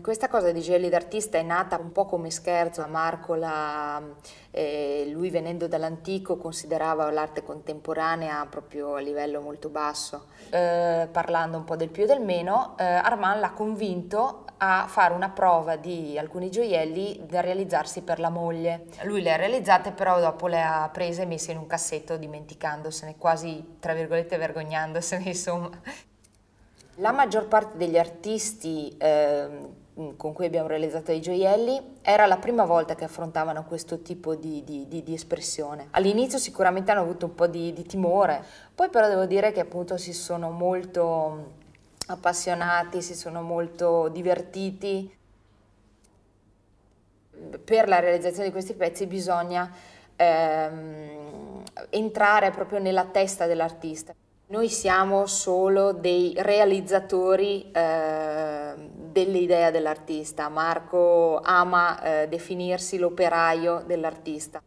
Questa cosa di gioielli d'artista è nata un po' come scherzo. Marco, lui venendo dall'antico, considerava l'arte contemporanea proprio a livello molto basso. Parlando un po' del più e del meno, Armand l'ha convinto a fare una prova di alcuni gioielli da realizzarsi per la moglie. Lui le ha realizzate, però dopo le ha prese e messe in un cassetto dimenticandosene, quasi tra virgolette vergognandosene, insomma. La maggior parte degli artisti con cui abbiamo realizzato i gioielli era la prima volta che affrontavano questo tipo di espressione. All'inizio sicuramente hanno avuto un po' di timore, poi però devo dire che appunto si sono molto appassionati, si sono molto divertiti. Per la realizzazione di questi pezzi bisogna entrare proprio nella testa dell'artista. Noi siamo solo dei realizzatori dell'idea dell'artista. Marco ama definirsi l'operaio dell'artista.